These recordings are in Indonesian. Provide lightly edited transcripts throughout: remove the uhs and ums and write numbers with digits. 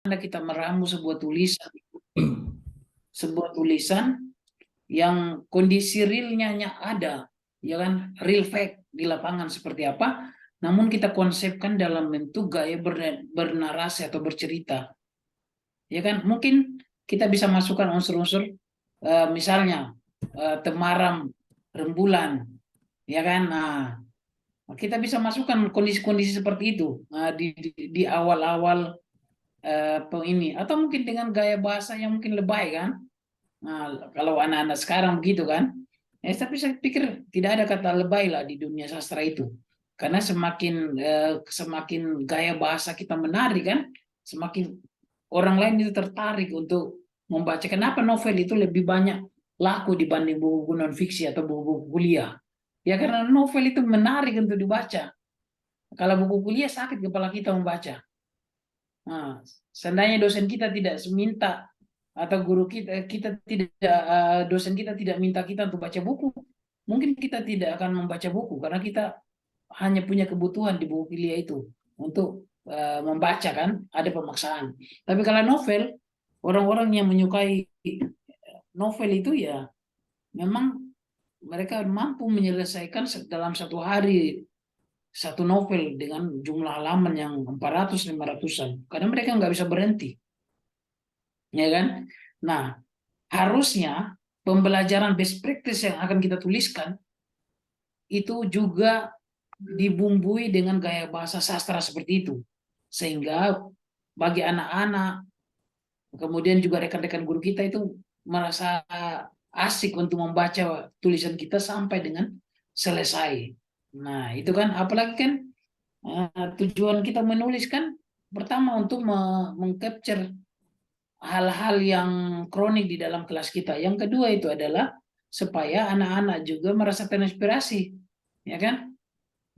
kita meramu sebuah tulisan yang kondisi realnya ada, ya kan, real fact di lapangan seperti apa, namun kita konsepkan dalam bentuk gaya bernarasi atau bercerita, ya kan. Mungkin kita bisa masukkan unsur-unsur, misalnya temaram rembulan, ya kan. Nah, kita bisa masukkan kondisi-kondisi seperti itu di awal-awal ini, atau mungkin dengan gaya bahasa yang mungkin lebay kan. Nah, kalau anak-anak sekarang begitu kan. Tapi saya pikir tidak ada kata lebay lah di dunia sastra itu. Karena semakin gaya bahasa kita menarik kan, semakin orang lain itu tertarik untuk membaca. Kenapa novel itu lebih banyak laku dibanding buku-buku non fiksi atau buku-buku kuliah? Ya karena novel itu menarik untuk dibaca. Kalau buku kuliah sakit kepala kita membaca. Nah, seandainya dosen kita tidak minta, atau guru kita tidak, dosen kita tidak minta kita untuk baca buku, mungkin kita tidak akan membaca buku karena kita hanya punya kebutuhan di buku kuliah itu untuk membaca kan, ada pemaksaan. Tapi kalau novel, orang-orang yang menyukai novel itu ya memang mereka mampu menyelesaikan dalam satu hari satu novel dengan jumlah halaman yang 400-500-an karena mereka nggak bisa berhenti, ya kan. Nah, harusnya pembelajaran best practice yang akan kita tuliskan itu juga dibumbui dengan gaya bahasa sastra seperti itu, sehingga bagi anak-anak kemudian juga rekan-rekan guru kita itu merasa asik untuk membaca tulisan kita sampai dengan selesai. Nah, itu kan apalagi kan tujuan kita menulis kan pertama untuk mengcapture hal-hal yang kronik di dalam kelas kita. Yang kedua itu adalah supaya anak-anak juga merasa terinspirasi, ya kan?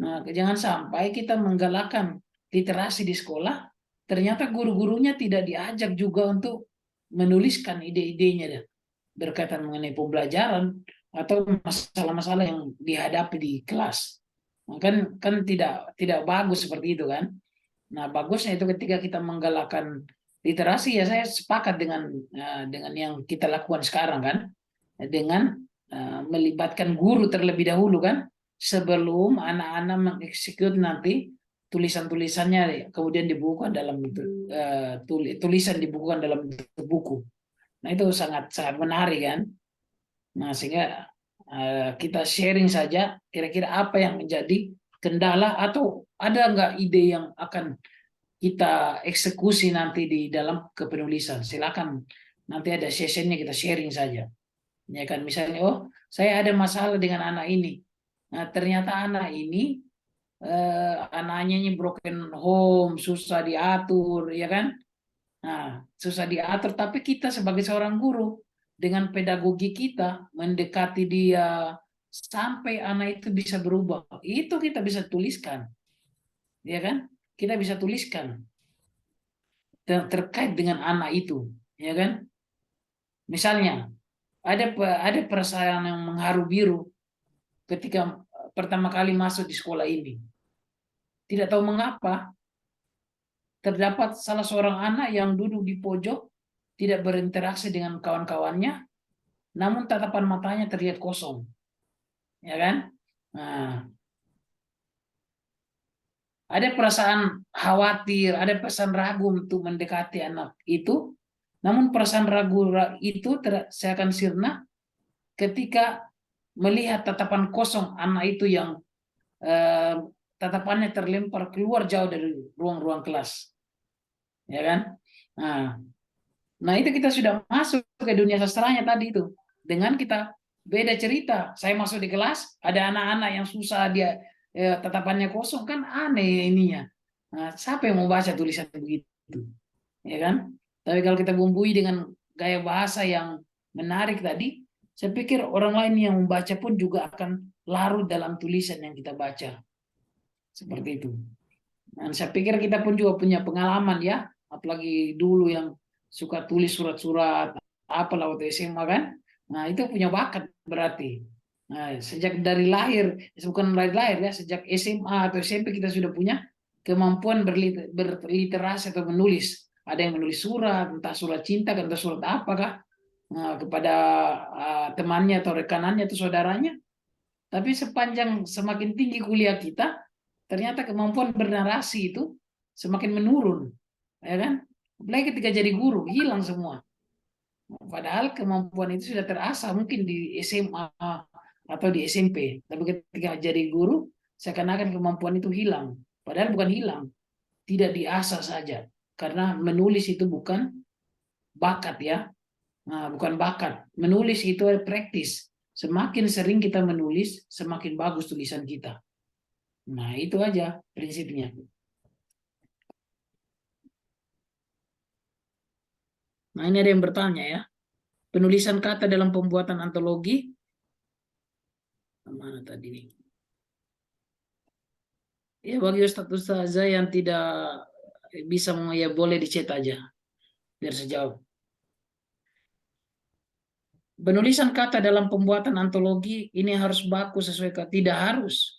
Nah, jangan sampai kita menggalakkan literasi di sekolah, ternyata guru-gurunya tidak diajak juga untuk menuliskan ide-idenya berkaitan mengenai pembelajaran atau masalah-masalah yang dihadapi di kelas. Nah, kan tidak bagus seperti itu kan. Nah, bagusnya itu ketika kita menggalakkan literasi, ya saya sepakat dengan yang kita lakukan sekarang kan, dengan melibatkan guru terlebih dahulu kan, sebelum anak-anak mengeksekut nanti tulisan-tulisannya kemudian dibukukan dalam bentuk tulisan dibukukan dalam bentuk buku. Nah, itu sangat sangat menarik kan. Nah, sehingga kita sharing saja kira-kira apa yang menjadi kendala atau ada nggak ide yang akan kita eksekusi nanti di dalam kepenulisan. Silakan nanti ada sessionnya kita sharing saja. Ya kan, misalnya, oh saya ada masalah dengan anak ini. Nah, ternyata anak ini anaknya ini broken home, susah diatur, ya kan? Nah, susah diatur, tapi kita sebagai seorang guru dengan pedagogi kita mendekati dia sampai anak itu bisa berubah. Itu kita bisa tuliskan, ya kan? Kita bisa tuliskan terkait dengan anak itu, ya kan? Misalnya ada perasaan yang mengharu biru ketika pertama kali masuk di sekolah ini. Tidak tahu mengapa terdapat salah seorang anak yang duduk di pojok, tidak berinteraksi dengan kawan-kawannya, namun tatapan matanya terlihat kosong, ya kan? Nah, ada perasaan khawatir, ada perasaan ragu untuk mendekati anak itu, namun perasaan ragu itu saya akan sirna ketika melihat tatapan kosong anak itu yang eh, tatapannya terlempar keluar jauh dari ruang-ruang kelas, ya kan? Nah, nah itu kita sudah masuk ke dunia sastranya tadi itu. Dengan kita beda cerita. Saya masuk di kelas, ada anak-anak yang susah dia tatapannya kosong kan aneh ininya. Nah, siapa yang mau baca tulisan begitu, ya kan? Tapi kalau kita bumbui dengan gaya bahasa yang menarik tadi, saya pikir orang lain yang membaca pun juga akan larut dalam tulisan yang kita baca. Seperti itu. Dan saya pikir kita pun juga punya pengalaman ya, apalagi dulu yang suka tulis surat-surat apa waktu SMA kan. Nah, itu punya bakat berarti. Nah, sejak dari lahir, bukan dari lahir ya, sejak SMA atau SMP kita sudah punya kemampuan berliterasi atau menulis. ada yang menulis surat, entah surat cinta, entah surat apakah, kepada temannya atau rekanannya atau saudaranya. Tapi sepanjang semakin tinggi kuliah kita, ternyata kemampuan bernarasi itu semakin menurun, ya kan? Apalagi ketika jadi guru, hilang semua. Padahal kemampuan itu sudah terasah mungkin di SMA atau di SMP, tapi ketika jadi guru, seakan-akan kemampuan itu hilang. Padahal bukan hilang, tidak diasah saja. Karena menulis itu bukan bakat ya, bukan bakat. Menulis itu praktis. Semakin sering kita menulis, semakin bagus tulisan kita. Nah, itu aja prinsipnya. Nah, ini ada yang bertanya ya. Penulisan kata dalam pembuatan antologi. Mana tadi nih? Ya, bagi ustaz-ustazah yang tidak bisa, ya boleh dicet aja. Biar sejauh. Penulisan kata dalam pembuatan antologi ini harus baku sesuai kata. Tidak harus.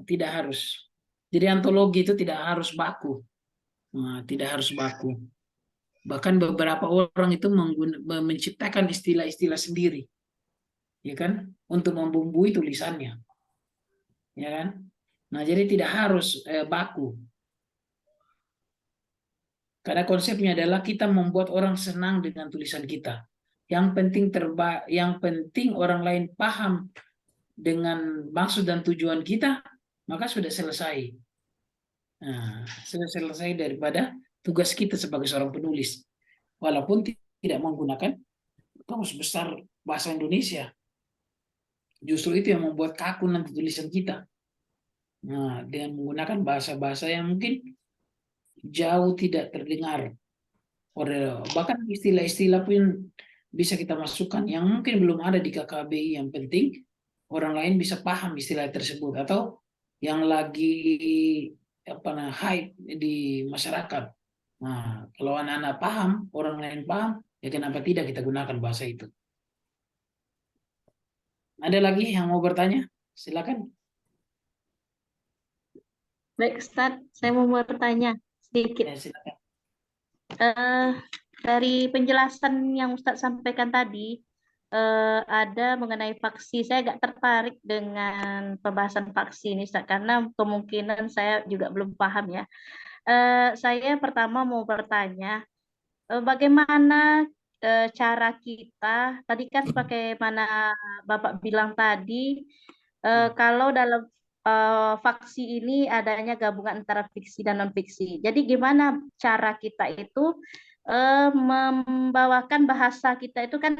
Tidak harus. Jadi antologi itu tidak harus baku. Tidak harus baku. Bahkan beberapa orang itu menciptakan istilah-istilah sendiri, ya kan, untuk membumbui tulisannya, ya kan. Nah, jadi tidak harus baku. Karena konsepnya adalah kita membuat orang senang dengan tulisan kita. Yang penting orang lain paham dengan maksud dan tujuan kita, maka sudah selesai. Nah, sudah selesai daripada tugas kita sebagai seorang penulis. Walaupun tidak menggunakan kamus besar bahasa Indonesia. Justru itu yang membuat kaku nanti tulisan kita. Nah, dengan menggunakan bahasa-bahasa yang mungkin jauh tidak terdengar. Bahkan istilah-istilah pun bisa kita masukkan yang mungkin belum ada di KKBI. Yang penting orang lain bisa paham istilah tersebut. Atau yang lagi hype di masyarakat. Nah, kalau anak-anak paham, orang lain paham, ya kenapa tidak kita gunakan bahasa itu. Ada lagi yang mau bertanya? Silakan. Baik, Ustaz, saya mau bertanya sedikit. Ya, silakan. Dari penjelasan yang Ustaz sampaikan tadi, ada mengenai faksi. Saya agak tertarik dengan pembahasan faksi ini, Ustaz, karena kemungkinan saya juga belum paham ya. Saya pertama mau bertanya, bagaimana cara kita, tadi kan sebagaimana Bapak bilang tadi, kalau dalam faksi ini adanya gabungan antara fiksi dan non-fiksi. Jadi gimana cara kita itu membawakan bahasa kita itu kan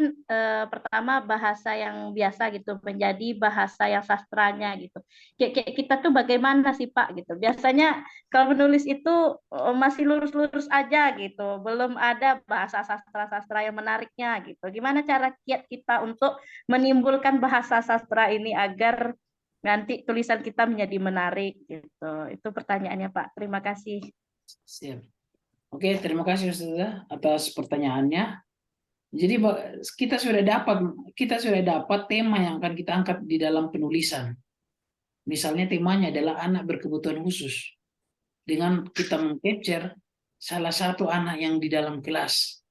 pertama bahasa yang biasa gitu menjadi bahasa yang sastranya gitu. Kayak kita tuh bagaimana sih Pak gitu. Biasanya kalau menulis itu masih lurus-lurus aja gitu, belum ada bahasa sastra-sastra yang menariknya gitu. Gimana cara kita untuk menimbulkan bahasa sastra ini agar nanti tulisan kita menjadi menarik gitu. Itu pertanyaannya Pak. Terima kasih. Siap. Oke, terima kasih Ustazah atas pertanyaannya. Jadi kita sudah dapat tema yang akan kita angkat di dalam penulisan. Misalnya temanya adalah anak berkebutuhan khusus. Dengan kita mengcapture salah satu anak yang di dalam kelas.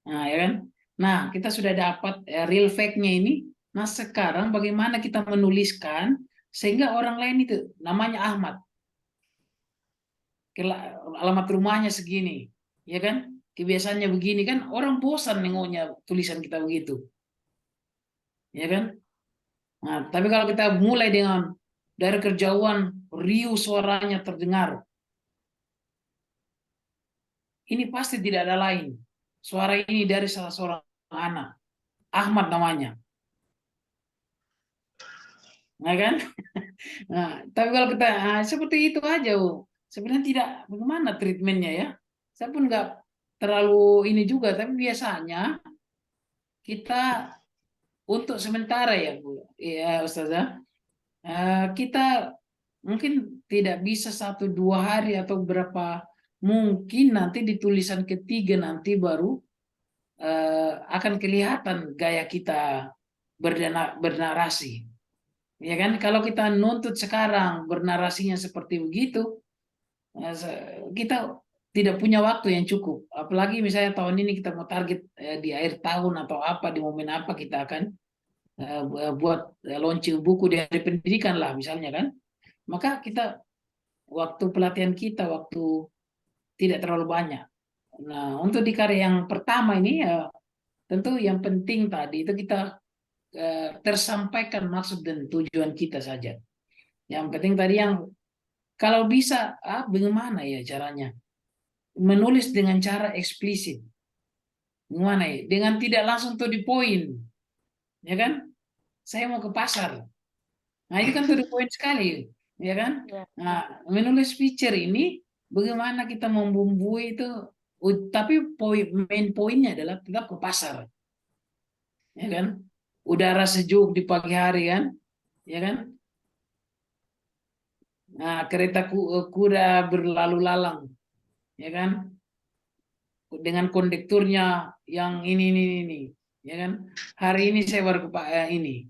Nah, ya kan? Nah, kita sudah dapat real fact-nya ini. Nah, sekarang bagaimana kita menuliskan sehingga orang lain itu namanya Ahmad. Alamat rumahnya segini, ya kan? Kebiasaannya begini kan, orang bosan nengoknya tulisan kita begitu, ya kan? Nah, tapi kalau kita mulai dengan dari kejauhan riuh suaranya terdengar, ini pasti tidak ada lain. Suara ini dari salah seorang anak, Ahmad namanya, ya kan? Nah, tapi kalau kita seperti itu aja, sebenarnya tidak bagaimana treatmentnya ya. Saya pun nggak terlalu ini juga, tapi biasanya kita untuk sementara ya Bu, ya Ustazah, kita mungkin tidak bisa 1-2 hari atau berapa, mungkin nanti di tulisan ketiga nanti baru akan kelihatan gaya kita bernarasi. Ya kan, kalau kita nuntut sekarang bernarasinya seperti begitu, kita tidak punya waktu yang cukup. Apalagi misalnya tahun ini kita mau target di akhir tahun atau apa di momen apa kita akan buat launching buku di hari pendidikan lah misalnya kan. Maka kita waktu pelatihan kita waktu tidak terlalu banyak. Nah, untuk di karya yang pertama ini ya tentu yang penting tadi itu kita tersampaikan maksud dan tujuan kita saja. Yang penting tadi yang kalau bisa bagaimana ya caranya? Menulis dengan cara eksplisit. Gimana ya? Dengan tidak langsung to the point. Ya kan? Saya mau ke pasar. Nah, itu kan to the point sekali, ya kan? Ya. Nah, menulis feature ini bagaimana kita membumbui itu tapi main poinnya adalah tetap ke pasar. Ya kan? Udara sejuk di pagi hari kan? Ya kan? Nah, kereta kuda berlalu lalang, ya kan? Dengan kondekturnya yang ini, ya kan? Hari ini saya baru ke ini,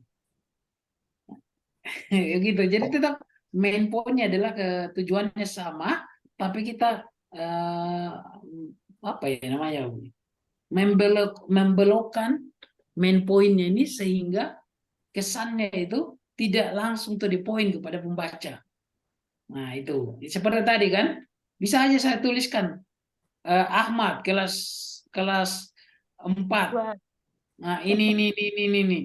gitu. Jadi tetap main pointnya adalah tujuannya sama, tapi kita eh, apa ya namanya, membelokkan main pointnya ini sehingga kesannya itu tidak langsung to the point kepada pembaca. Nah itu seperti tadi kan, bisa aja saya tuliskan Ahmad kelas kelas 4. Wah, Nah, ini.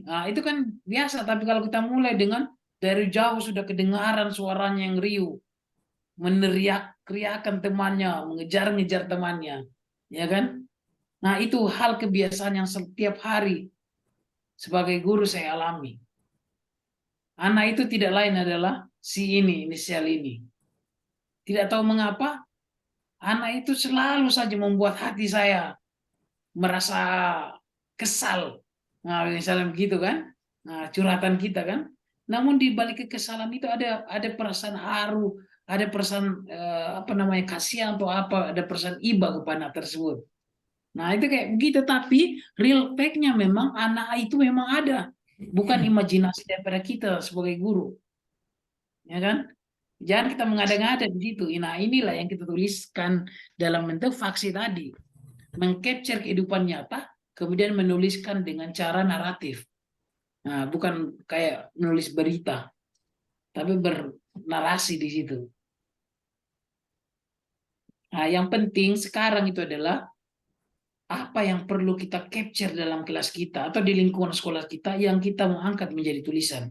Nah, itu kan biasa, tapi kalau kita mulai dengan dari jauh sudah kedengaran suaranya yang riuh, meneriak-teriakan temannya, mengejar-ngejar temannya, ya kan? Nah, itu hal kebiasaan yang setiap hari sebagai guru saya alami. Anak itu tidak lain adalah si ini, inisial ini. Tidak tahu mengapa, anak itu selalu saja membuat hati saya merasa kesal. Nah, misalnya begitu kan? Nah, curhatan kita kan. Namun di balik kekesalan itu ada perasaan haru, ada perasaan apa namanya kasihan atau apa, ada perasaan iba kepada anak tersebut. Nah, itu kayak begitu, tapi real fact-nya memang anak itu memang ada. Bukan imajinasi daripada kita sebagai guru. Ya kan? Jangan kita mengada-ngada di situ. Nah, inilah yang kita tuliskan dalam bentuk faksi tadi. Mengcapture kehidupan nyata, kemudian menuliskan dengan cara naratif. Nah, bukan kayak menulis berita, tapi bernarasi di situ. Nah, yang penting sekarang itu adalah apa yang perlu kita capture dalam kelas kita atau di lingkungan sekolah kita yang kita mau angkat menjadi tulisan.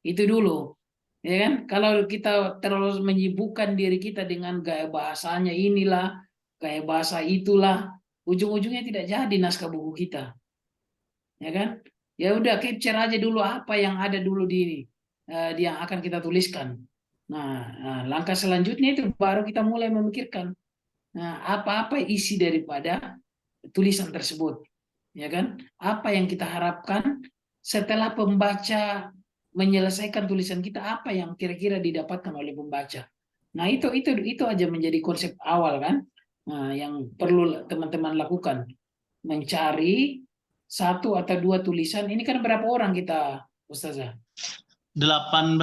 Itu dulu. Ya kan? Kalau kita terus menyibukkan diri kita dengan gaya bahasanya inilah, gaya bahasa itulah, ujung-ujungnya tidak jadi naskah buku kita. Ya kan? Ya udah capture aja dulu apa yang ada dulu di yang akan kita tuliskan. Nah, langkah selanjutnya itu baru kita mulai memikirkan apa-apa isi daripada tulisan tersebut, ya kan? Apa yang kita harapkan setelah pembaca menyelesaikan tulisan kita, apa yang kira-kira didapatkan oleh pembaca. Nah, itu aja menjadi konsep awal kan? Nah, yang perlu teman-teman lakukan, mencari satu atau dua tulisan. Ini kan berapa orang kita, Ustazah? 18.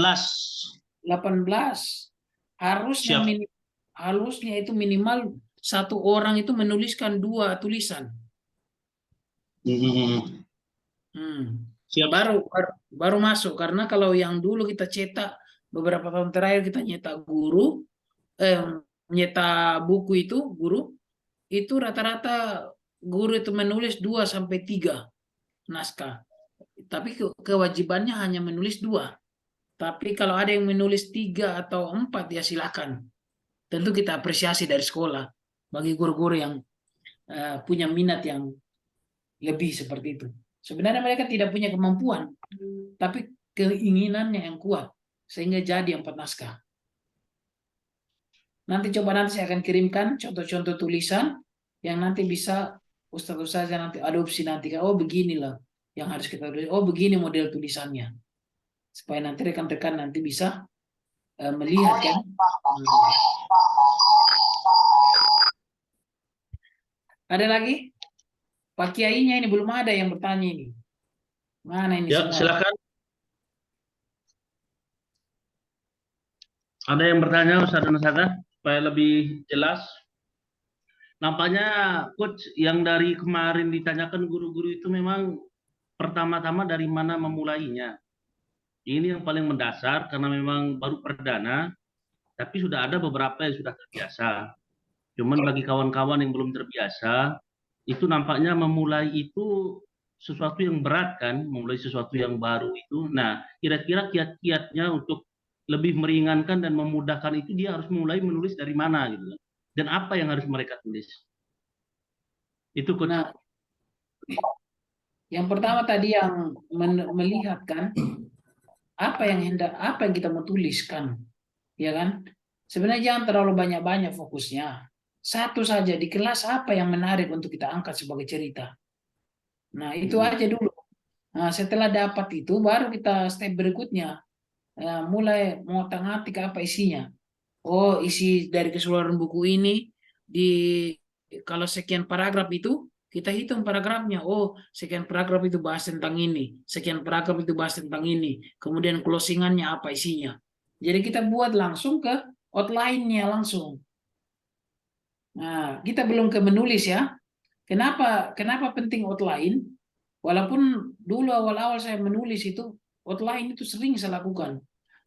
18. Harusnya Siap. harusnya itu minimal satu orang itu menuliskan 2 tulisan. Siap. Baru masuk, karena kalau yang dulu kita cetak beberapa tahun terakhir kita nyetak nyetak buku itu guru itu rata-rata guru itu menulis 2 sampai 3 naskah. Tapi kewajibannya hanya menulis 2. Tapi kalau ada yang menulis 3 atau 4 ya silakan. Tentu kita apresiasi dari sekolah bagi guru-guru yang punya minat yang lebih seperti itu. Sebenarnya mereka tidak punya kemampuan, tapi keinginannya yang kuat sehingga jadi 4 naskah. Nanti saya akan kirimkan contoh-contoh tulisan yang nanti bisa Ustaz nanti adopsi nanti. Oh beginilah yang harus kita tulis. Oh begini model tulisannya. Supaya nanti rekan-rekan nanti bisa melihat kan. Ada lagi? Pak Kiainya ini belum ada yang bertanya ini. Mana ini Ya, semua? silakan. Ada yang bertanya Ustaz dan Ustazah supaya lebih jelas? nampaknya coach yang dari kemarin ditanyakan guru-guru itu memang pertama-tama dari mana memulainya. Ini yang paling mendasar karena memang baru perdana, tapi sudah ada beberapa yang sudah terbiasa. Cuman bagi kawan-kawan yang belum terbiasa, itu nampaknya memulai itu sesuatu yang berat kan, memulai sesuatu yang baru itu. Nah, kira-kira kiat-kiatnya untuk lebih meringankan dan memudahkan itu dia harus mulai menulis dari mana gitu. Dan apa yang harus mereka tulis? Itu coach. Nah, yang pertama tadi yang melihat kan apa yang kita mau tuliskan, ya kan? Sebenarnya jangan terlalu banyak-banyak fokusnya. Satu saja di kelas apa yang menarik untuk kita angkat sebagai cerita. Nah, itu aja dulu. Nah, setelah dapat itu baru kita step berikutnya. Mulai mengotak-atik apa isinya. Oh, isi dari keseluruhan buku ini kalau sekian paragraf itu kita hitung paragrafnya. Oh, sekian paragraf itu bahas tentang ini, sekian paragraf itu bahas tentang ini. Kemudian closingannya apa isinya. Jadi kita buat langsung ke outline-nya langsung. Nah, kita belum ke menulis ya. Kenapa penting outline? Walaupun dulu awal-awal saya menulis itu outline itu sering saya lakukan.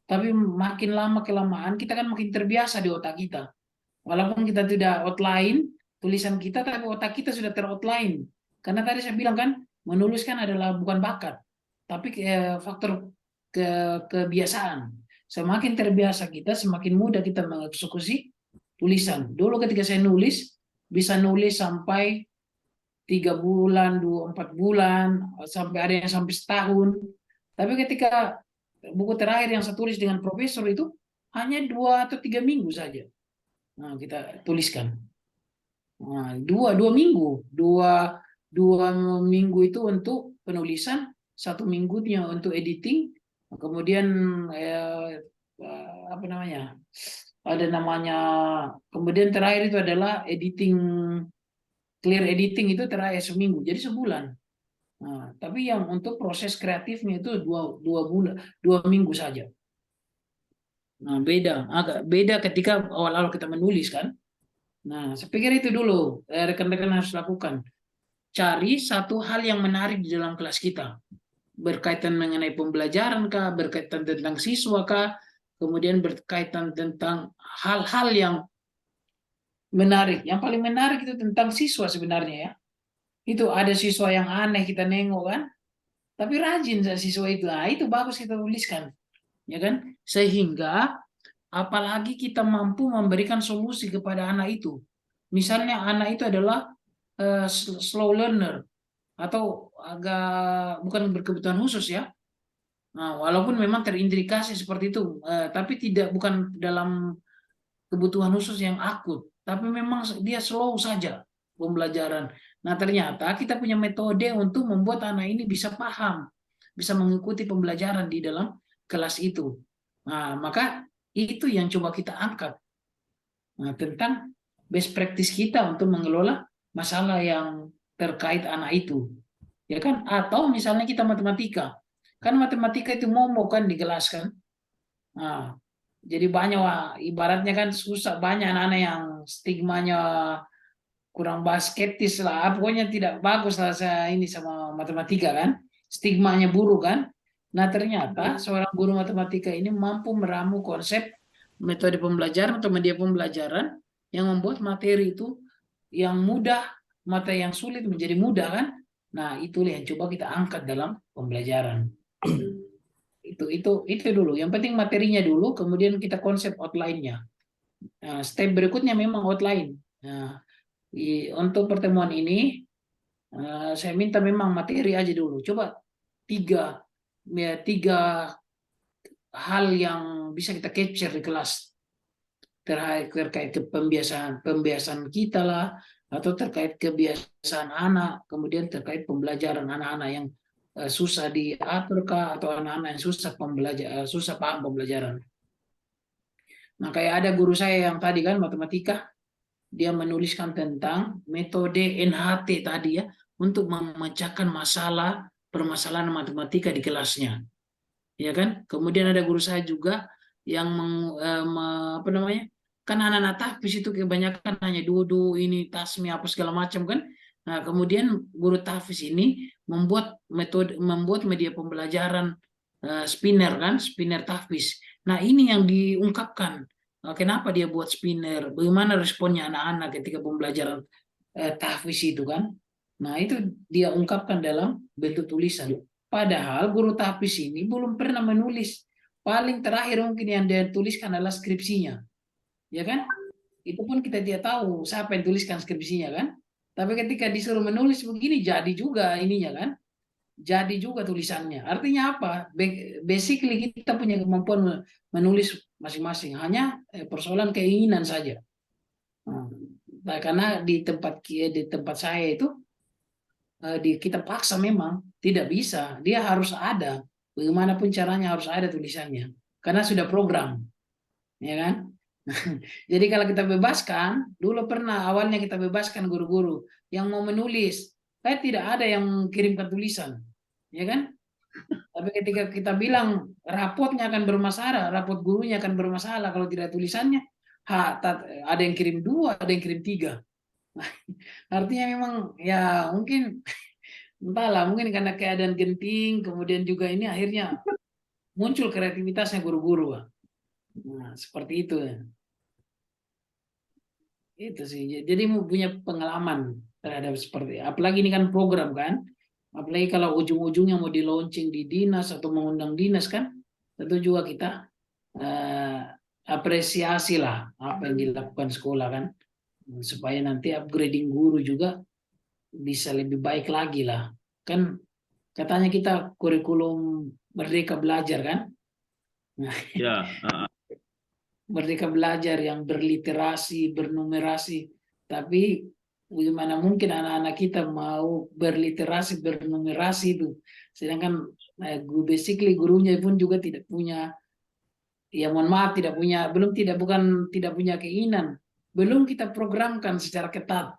Tapi makin lama kelamaan kita kan makin terbiasa di otak kita. Walaupun kita tidak outline tulisan kita, tapi otak kita sudah teroutline. Karena tadi saya bilang kan, menulis kan adalah bukan bakat, tapi faktor kebiasaan. Semakin terbiasa kita, semakin mudah kita mengeksekusi tulisan. Dulu ketika saya nulis, bisa nulis sampai 3 bulan, 4 bulan, sampai ada yang sampai setahun. Tapi ketika buku terakhir yang saya tulis dengan profesor itu hanya 2 atau 3 minggu saja. Nah, kita tuliskan. Nah, dua minggu itu untuk penulisan, 1 minggunya untuk editing, kemudian apa namanya? Ada namanya. Kemudian terakhir itu adalah editing, clear editing itu terakhir seminggu, jadi sebulan. Nah, tapi yang untuk proses kreatifnya itu 2 minggu saja. Nah, agak beda ketika awal-awal kita menulis kan. Nah, saya pikir itu dulu rekan-rekan harus lakukan. Cari satu hal yang menarik di dalam kelas kita. Berkaitan mengenai pembelajaran kah, berkaitan tentang siswa kah, kemudian berkaitan tentang hal-hal yang menarik. Yang paling menarik itu tentang siswa sebenarnya ya. Itu ada siswa yang aneh kita nengok kan, tapi rajin siswa itu. Nah, itu bagus kita tuliskan. Ya kan? Sehingga apalagi kita mampu memberikan solusi kepada anak itu. Misalnya anak itu adalah slow learner atau agak bukan berkebutuhan khusus ya. Nah, walaupun memang terindikasi seperti itu, tapi bukan dalam kebutuhan khusus yang akut, tapi memang dia slow saja pembelajaran. Nah, ternyata kita punya metode untuk membuat anak ini bisa paham, bisa mengikuti pembelajaran di dalam kelas itu. Nah, maka itu yang coba kita angkat. Nah, tentang best practice kita untuk mengelola masalah yang terkait anak itu. Ya kan? Atau misalnya kita matematika. Kan matematika itu momok kan di kelas kan. Nah, jadi banyak ibaratnya kan susah, banyak anak-anak yang stigmanya kurang skeptis lah. Pokoknya tidak bagus lah saya ini sama matematika kan. Stigmanya buruk kan. Nah, ternyata seorang guru matematika ini mampu meramu konsep metode pembelajaran atau media pembelajaran yang membuat materi itu yang mudah, materi yang sulit menjadi mudah kan. Nah, itulah yang coba kita angkat dalam pembelajaran. Itu dulu. Yang penting materinya dulu, kemudian kita konsep outline-nya. Nah, step berikutnya memang outline. Nah, untuk pertemuan ini saya minta memang materi aja dulu. Coba tiga hal yang bisa kita capture di kelas terkait ke pembiasaan kita lah, atau terkait kebiasaan anak, kemudian terkait pembelajaran anak-anak yang susah diatur kah, atau anak-anak yang susah paham pembelajaran. Nah, kayak ada guru saya yang tadi kan matematika, dia menuliskan tentang metode NHT tadi ya, untuk memecahkan permasalahan matematika di kelasnya. Ya kan? Kemudian ada guru saya juga yang kan anak-anak tahfiz itu kebanyakan hanya dudu ini tasmi apa segala macam kan. Nah, kemudian guru tahfiz ini membuat media pembelajaran spinner kan, spinner tahfiz. Nah, ini yang diungkapkan. Kenapa dia buat spinner? Bagaimana responnya anak-anak ketika pembelajaran tahfiz itu kan? Nah, itu dia ungkapkan dalam bentuk tulisan. Padahal guru tahfiz ini belum pernah menulis. Paling terakhir mungkin yang dia tuliskan adalah skripsinya. Ya kan? Itu pun kita tidak tahu siapa yang tuliskan skripsinya kan. Tapi ketika disuruh menulis begini jadi juga ininya kan. Jadi juga tulisannya. Artinya apa? Basically kita punya kemampuan menulis masing-masing. Hanya persoalan keinginan saja. Nah, karena di tempat saya itu kita paksa memang tidak bisa. Dia harus ada. Bagaimanapun caranya harus ada tulisannya. Karena sudah program. Ya kan? Jadi kalau kita bebaskan, dulu pernah awalnya kita bebaskan guru-guru yang mau menulis, tidak ada yang kirimkan tulisan, ya kan? Tapi ketika kita bilang rapotnya akan bermasalah, rapot gurunya akan bermasalah kalau tidak tulisannya, ada yang kirim 2, ada yang kirim 3. Artinya memang ya mungkin entahlah, mungkin karena keadaan genting, kemudian juga ini akhirnya muncul kreativitasnya guru-guru. Nah, seperti itu ya. Itu sih, jadi mau punya pengalaman terhadap seperti, apalagi ini kan program kan, apalagi kalau ujung-ujungnya mau di launching di dinas atau mengundang dinas kan, tentu juga kita apresiasi lah apa yang dilakukan sekolah kan, supaya nanti upgrading guru juga bisa lebih baik lagi lah, kan katanya kita kurikulum Merdeka Belajar kan. Ya. Merdeka Belajar yang berliterasi, bernumerasi. Tapi bagaimana mungkin anak-anak kita mau berliterasi, bernumerasi itu. Sedangkan basically gurunya pun juga tidak punya, ya mohon maaf, tidak punya keinginan. Belum kita programkan secara ketat.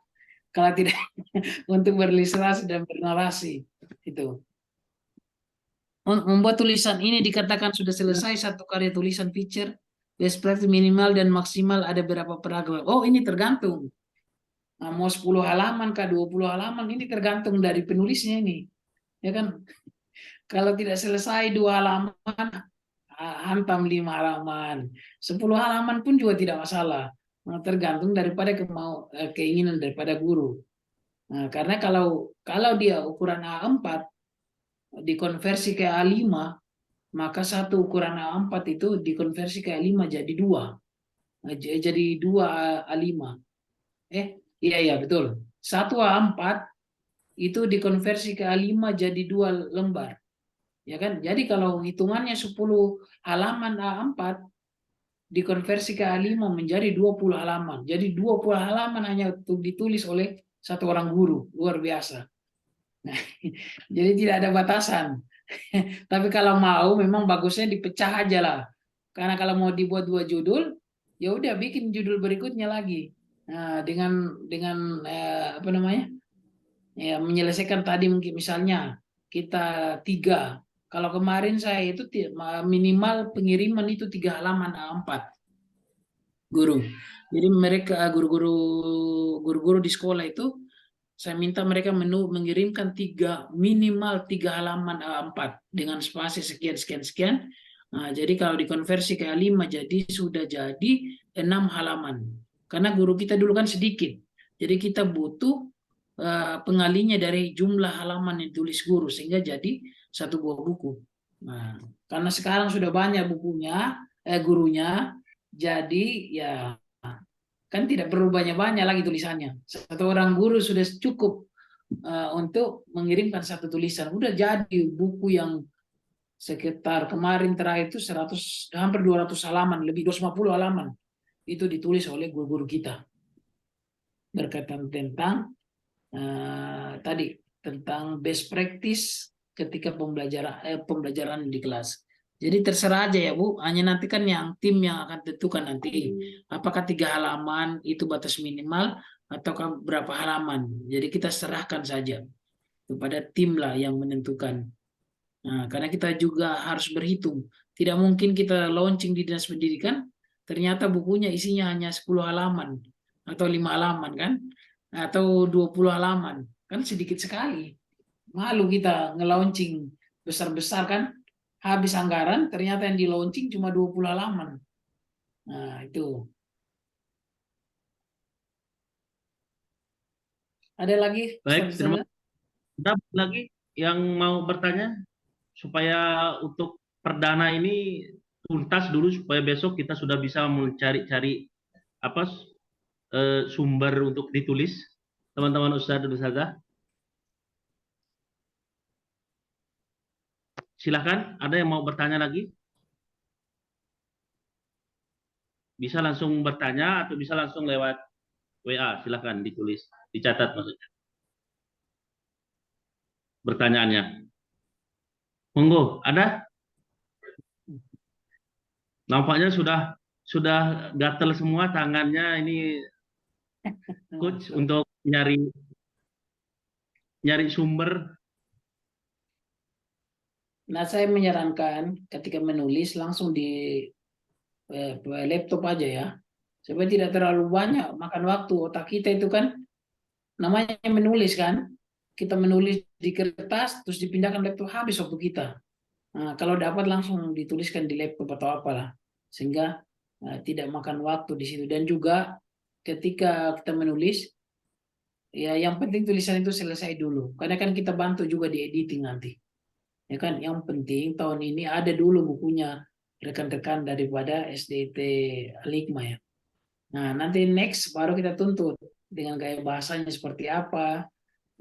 Kalau tidak untuk berliterasi dan bernarasi. Itu. Membuat tulisan ini dikatakan sudah selesai satu karya tulisan feature. Best practice minimal dan maksimal ada berapa paragraf. Oh, ini tergantung. Nah, mau 10 halaman kah 20 halaman ini tergantung dari penulisnya ini. Ya kan? Kalau tidak selesai 2 halaman, hantam 5 halaman. 10 halaman pun juga tidak masalah. Nah, tergantung daripada keinginan daripada guru. Nah, karena kalau dia ukuran A4 dikonversi ke A5, maka satu ukuran A4 itu dikonversi ke A5 jadi 2. Jadi 2 A5. Iya betul. Satu A4 itu dikonversi ke A5 jadi 2 lembar. Ya kan? Jadi kalau hitungannya 10 halaman A4 dikonversi ke A5 menjadi 20 halaman. Jadi 20 halaman hanya ditulis oleh satu orang guru. Luar biasa. Nah, jadi tidak ada batasan. Tapi kalau mau memang bagusnya dipecah aja lah. Karena kalau mau dibuat 2 judul, ya udah bikin judul berikutnya lagi. Nah, dengan apa namanya? Ya, menyelesaikan tadi mungkin misalnya kita 3. Kalau kemarin saya itu minimal pengiriman itu 3 halaman A4. Guru. Jadi mereka guru-guru di sekolah itu saya minta mereka mengirimkan minimal 3 halaman A4 dengan spasi sekian. Nah, jadi kalau dikonversi ke A5 sudah jadi 6 halaman. Karena guru kita dulu kan sedikit. Jadi kita butuh pengalinya dari jumlah halaman yang ditulis guru sehingga jadi 1 buah buku. Nah, karena sekarang sudah banyak gurunya, jadi ya kan tidak perlu banyak-banyak lagi tulisannya. Satu orang guru sudah cukup untuk mengirimkan 1 tulisan. Udah jadi buku yang sekitar kemarin terakhir itu hampir 200 halaman, lebih 250 halaman. Itu ditulis oleh guru-guru kita. Berkaitan tentang tentang best practice ketika pembelajaran di kelas. Jadi terserah aja ya Bu, hanya nanti kan tim yang akan tentukan nanti apakah 3 halaman itu batas minimal ataukah berapa halaman. Jadi kita serahkan saja kepada tim lah yang menentukan. Nah, karena kita juga harus berhitung. Tidak mungkin kita launching di dinas pendidikan ternyata bukunya isinya hanya 10 halaman atau 5 halaman kan, atau 20 halaman, kan sedikit sekali. Malu kita nge-launching besar-besar kan, habis anggaran ternyata yang di-launching cuma 20 halaman. Nah, itu. Ada lagi? Baik, Ustaz terima Zana? kasih. Ada lagi yang mau bertanya supaya untuk perdana ini tuntas dulu supaya besok kita sudah bisa mencari-cari apa sumber untuk ditulis, teman-teman Ustadz dan Ustazah. Silahkan, ada yang mau bertanya lagi? Bisa langsung bertanya atau bisa langsung lewat WA, silahkan ditulis, dicatat maksudnya pertanyaannya. Monggo, ada? Nampaknya sudah gatel semua tangannya ini coach untuk nyari sumber. Nah, saya menyarankan ketika menulis langsung di laptop aja ya. Supaya tidak terlalu banyak makan waktu. Otak kita itu kan namanya menulis kan. Kita menulis di kertas terus dipindahkan laptop, habis waktu kita. Nah, kalau dapat langsung dituliskan di laptop atau apalah. Sehingga tidak makan waktu di situ. Dan juga ketika kita menulis, ya yang penting tulisan itu selesai dulu. Karena kan kita bantu juga di editing nanti. Ya kan, yang penting tahun ini ada dulu bukunya rekan-rekan daripada SDT Aligma ya. Nah, nanti next baru kita tuntut dengan gaya bahasanya seperti apa.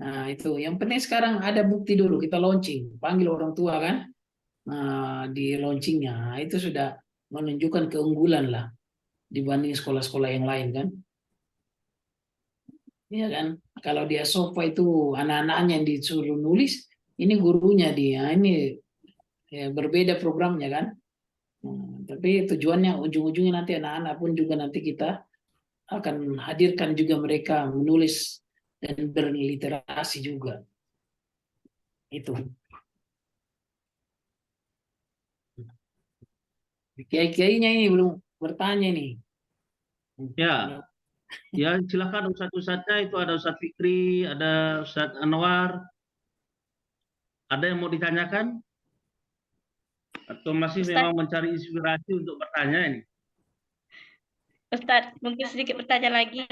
Nah, itu yang penting sekarang ada bukti dulu, kita launching, panggil orang tua kan. Nah, di launchingnya nah, itu sudah menunjukkan keunggulan lah dibanding sekolah-sekolah yang lain kan. Iya kan, kalau dia sofa itu anak-anaknya yang disuruh nulis, ini gurunya dia, ini ya, berbeda programnya kan. Tapi tujuannya ujung-ujungnya nanti anak-anak pun juga nanti kita akan hadirkan juga mereka menulis dan berliterasi juga. Itu. Kiai-kiainya ini belum bertanya nih. Ya, ya silakan Ustadz-Ustadznya itu ada Ustadz Fikri, ada Ustadz Anwar. Ada yang mau ditanyakan? Atau masih Ustadz, memang mencari inspirasi untuk bertanya ini? Ustadz, mungkin sedikit bertanya lagi.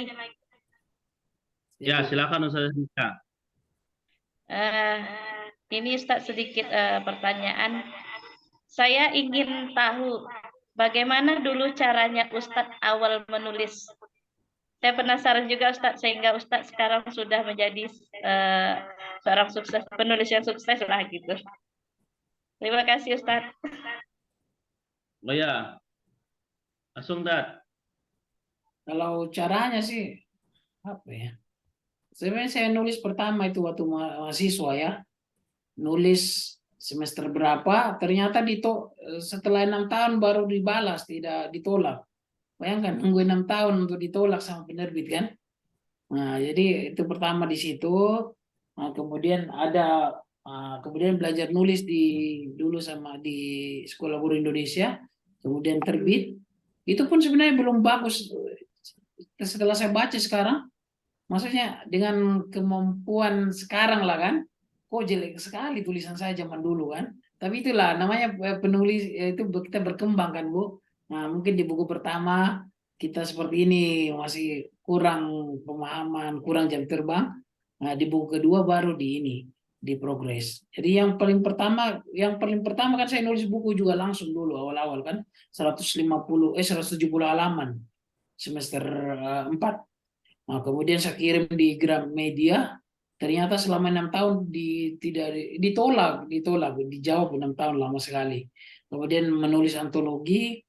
Ya, silakan Ustadz Nika. Ini Ustadz sedikit pertanyaan. Saya ingin tahu bagaimana dulu caranya Ustadz awal menulis. Saya penasaran juga Ustadz, sehingga Ustadz sekarang sudah menjadi seorang sukses, penulis yang sukses lah gitu. Terima kasih Ustadz. Oh ya, langsung Dat. Kalau caranya sih apa ya? Sebenarnya saya nulis pertama itu waktu mahasiswa ya. Nulis semester berapa, ternyata setelah 6 tahun baru dibalas, tidak ditolak. Bayangkan nunggu 6 tahun untuk ditolak sama penerbit kan. Nah, jadi itu pertama di situ. Nah, kemudian kemudian belajar nulis dulu sama di Sekolah Guru Indonesia, kemudian terbit. Itu pun sebenarnya belum bagus. Setelah saya baca sekarang, maksudnya dengan kemampuan sekarang lah kan, kok jelek sekali tulisan saya zaman dulu kan. Tapi itulah namanya penulis itu kita berkembang kan Bu. Nah mungkin di buku pertama kita seperti ini masih kurang pemahaman, kurang jam terbang. Nah di buku kedua baru di progres. Jadi yang paling pertama kan saya nulis buku juga langsung dulu awal-awal kan 170 halaman semester 4. Nah, kemudian saya kirim di Gramedia, ternyata selama 6 tahun tidak ditolak, dijawab 6 tahun lama sekali. Kemudian menulis antologi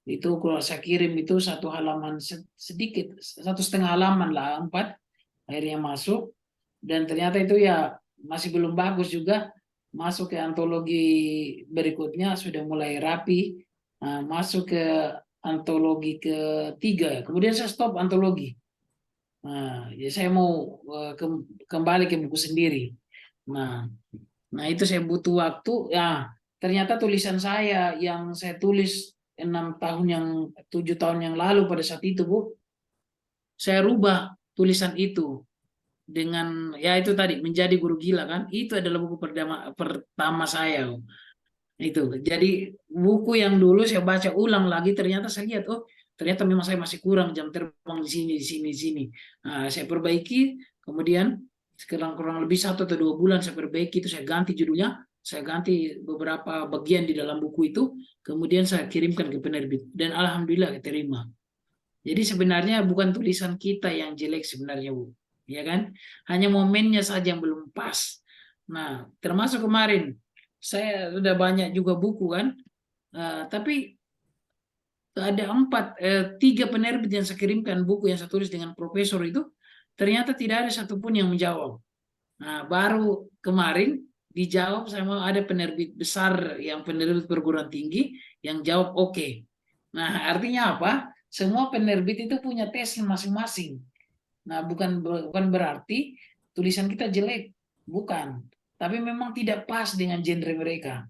itu kalau saya kirim itu 1 halaman sedikit, 1,5 halaman lah 4, akhirnya masuk dan ternyata itu ya masih belum bagus juga. Masuk ke antologi berikutnya sudah mulai rapi, masuk ke antologi ketiga, kemudian saya stop antologi. Nah, ya saya mau kembali ke buku sendiri. Nah itu saya butuh waktu. Ya, ternyata tulisan saya yang saya tulis 7 tahun yang lalu pada saat itu Bu, saya rubah tulisan itu dengan ya itu tadi menjadi guru gila kan. Itu adalah buku pertama saya. Itu. Jadi buku yang dulu saya baca ulang lagi ternyata saya lihat oh ternyata memang saya masih kurang jam terbang di sini di sini di sini. Nah, saya perbaiki kemudian kurang lebih 1 atau 2 bulan saya perbaiki itu saya ganti judulnya, saya ganti beberapa bagian di dalam buku itu, kemudian saya kirimkan ke penerbit dan alhamdulillah diterima. Jadi sebenarnya bukan tulisan kita yang jelek sebenarnya Bu, ya kan? Hanya momennya saja yang belum pas. Nah, termasuk kemarin saya sudah banyak juga buku kan, tapi ada 3 penerbit yang saya kirimkan buku yang saya tulis dengan profesor itu, ternyata tidak ada satupun yang menjawab. Nah, baru kemarin dijawab sama ada penerbit besar yang penerbit perguruan tinggi yang jawab oke. Nah, artinya apa? Semua penerbit itu punya tesnya masing-masing. Nah, bukan berarti tulisan kita jelek, bukan. Tapi memang tidak pas dengan genre mereka.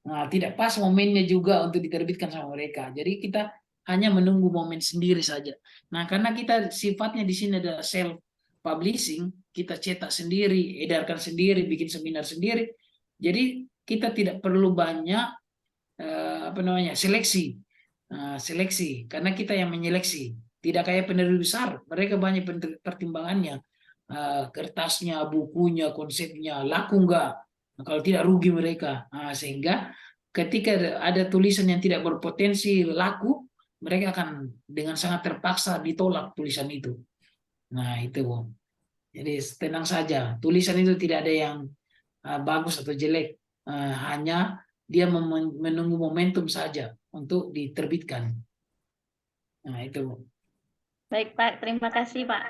Nah, tidak pas momennya juga untuk diterbitkan sama mereka. Jadi kita hanya menunggu momen sendiri saja. Nah, karena kita sifatnya di sini adalah self publishing, kita cetak sendiri, edarkan sendiri, bikin seminar sendiri. Jadi kita tidak perlu banyak seleksi. Seleksi karena kita yang menyeleksi. Tidak kayak penerbit besar, mereka banyak pertimbangannya. Kertasnya, bukunya, konsepnya, laku enggak? Nah, kalau tidak rugi mereka. Sehingga ketika ada tulisan yang tidak berpotensi laku, mereka akan dengan sangat terpaksa ditolak tulisan itu. Nah itu, jadi tenang saja. Tulisan itu tidak ada yang bagus atau jelek. Hanya dia menunggu momentum saja untuk diterbitkan. Nah itu. Baik Pak, terima kasih Pak.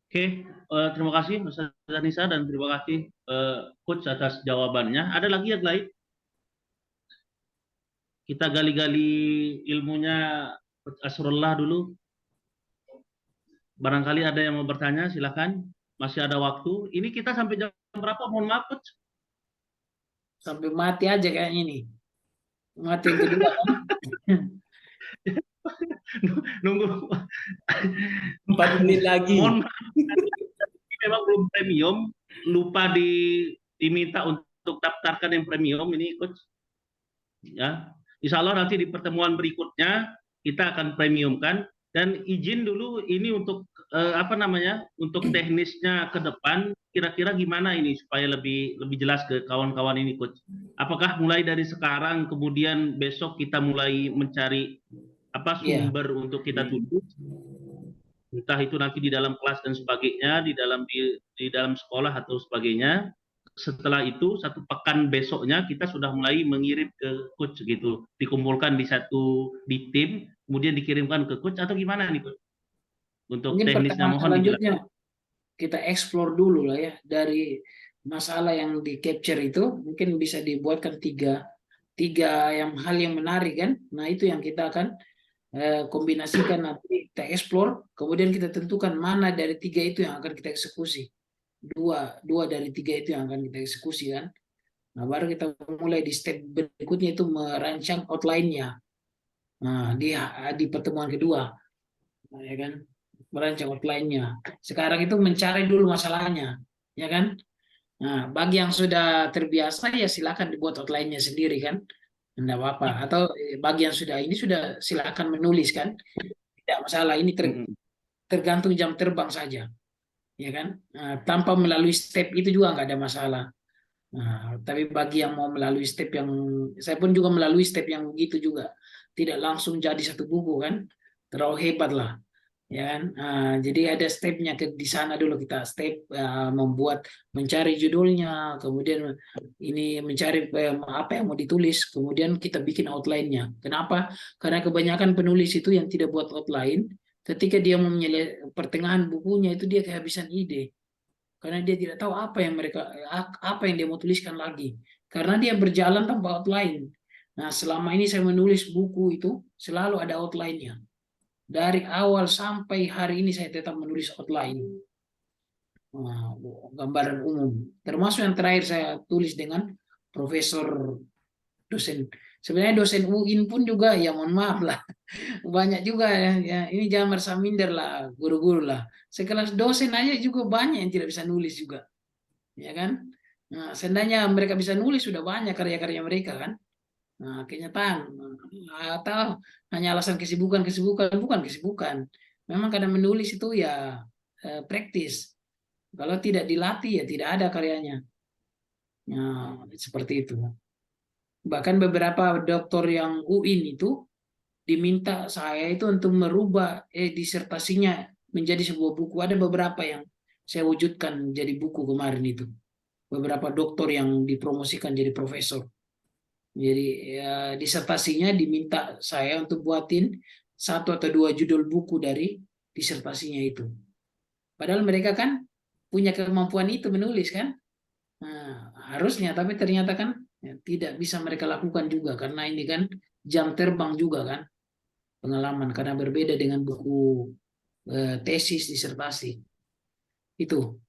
Oke, terima kasih Mas Zanisa dan terima kasih Coach atas jawabannya. Ada lagi yang lain? Kita gali-gali ilmunya Coach Asrullah dulu. Barangkali ada yang mau bertanya, silakan. Masih ada waktu. Ini kita sampai jam berapa? Mohon maaf, Coach. Sampai mati aja kayaknya ini. Mati yang kedua. Nunggu 4 menit lagi. Mohon maaf. Memang belum premium, lupa diminta untuk daftarkan yang premium ini, Coach. Ya, Insya Allah nanti di pertemuan berikutnya kita akan premiumkan. Dan izin dulu ini untuk untuk teknisnya ke depan, kira-kira gimana ini supaya lebih jelas ke kawan-kawan ini, Coach. Apakah mulai dari sekarang kemudian besok kita mulai mencari sumber untuk kita tulis, entah itu nanti di dalam kelas dan sebagainya, di dalam sekolah atau sebagainya. Setelah itu 1 pekan besoknya kita sudah mulai mengirim ke Coach gitu, dikumpulkan di tim, kemudian dikirimkan ke Coach atau gimana nih, Coach? Untuk mungkin teknisnya mohon selanjutnya kita explore dulu lah ya, dari masalah yang di capture itu mungkin bisa dibuatkan tiga hal yang menarik kan. Nah itu yang kita akan kombinasikan, nanti kita explore, kemudian kita tentukan mana dari 3 itu yang akan kita eksekusi. Dua dari 3 itu yang akan kita eksekusi kan. Nah baru kita mulai di step berikutnya itu merancang outline-nya. Nah di pertemuan kedua, nah, ya kan, merancang outline-nya. Sekarang itu mencari dulu masalahnya, ya kan. Nah bagi yang sudah terbiasa ya silakan dibuat outline-nya sendiri kan, tidak apa-apa. Atau bagi yang sudah silakan menulis kan, tidak masalah. Ini tergantung jam terbang saja, ya kan. Tanpa melalui step itu juga nggak ada masalah. Nah, tapi bagi yang mau melalui step yang saya pun juga melalui step yang begitu juga, tidak langsung jadi 1 buku kan, terlalu hebat lah, ya kan. Jadi ada stepnya di sana dulu, kita step mencari judulnya, kemudian ini mencari apa yang mau ditulis, kemudian kita bikin outline-nya. Kenapa? Karena kebanyakan penulis itu yang tidak buat outline, ketika dia mau pertengahan bukunya itu dia kehabisan ide, karena dia tidak tahu apa yang dia mau tuliskan lagi, karena dia berjalan tanpa outline. Nah selama ini saya menulis buku itu selalu ada outline-nya. Dari awal sampai hari ini saya tetap menulis outline. gambaran umum. Termasuk yang terakhir saya tulis dengan profesor dosen. Sebenarnya dosen UIN pun juga ya mohon maaf lah. Banyak juga ya, ini jangan merasa minder lah guru-guru lah. Sekelas dosen aja juga banyak yang tidak bisa nulis juga. Ya kan? Nah, seandainya mereka bisa nulis sudah banyak karya-karya mereka kan. Nah, kenyataan atau hanya alasan kesibukan, bukan kesibukan. Memang kadang menulis itu ya praktis. Kalau tidak dilatih ya tidak ada karyanya. Nah, seperti itu. Bahkan beberapa doktor yang UIN itu diminta saya itu untuk merubah disertasinya menjadi sebuah buku. Ada beberapa yang saya wujudkan jadi buku kemarin itu. Beberapa doktor yang dipromosikan jadi profesor. Jadi ya, disertasinya diminta saya untuk buatin 1 atau 2 judul buku dari disertasinya itu. Padahal mereka kan punya kemampuan itu menulis kan. Nah, harusnya, tapi ternyata kan ya, tidak bisa mereka lakukan juga karena ini kan jam terbang juga kan pengalaman karena berbeda dengan buku tesis disertasi itu.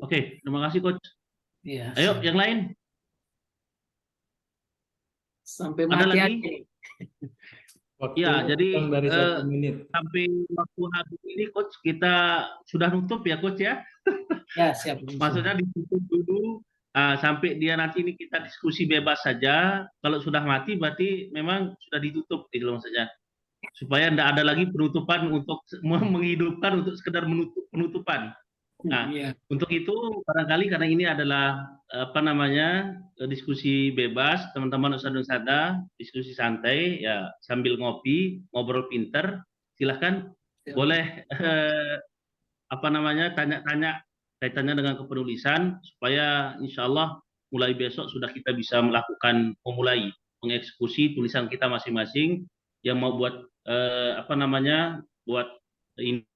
Oke, terima kasih Coach. Ya, Ayo yang lain. sampai Ada mati lagi? aja. Waktu Ya, jadi kurang dari 1 menit. sampai waktu habis ini Coach kita sudah nutup ya Coach ya. Ya, siap. Maksudnya ditutup dulu sampai dia nanti ini kita diskusi bebas saja. Kalau sudah mati berarti memang sudah ditutup gitu loh saja. Supaya tidak ada lagi penutupan untuk menghidupkan untuk sekedar penutupan. Nah, Iya. untuk itu barangkali karena ini adalah apa namanya diskusi bebas, teman-teman usada-usada, diskusi santai ya sambil ngopi, ngobrol pinter, silahkan boleh apa namanya tanya-tanya kaitannya dengan kepenulisan supaya insya Allah mulai besok sudah kita bisa memulai mengeksekusi tulisan kita masing-masing yang mau buat apa namanya buat ini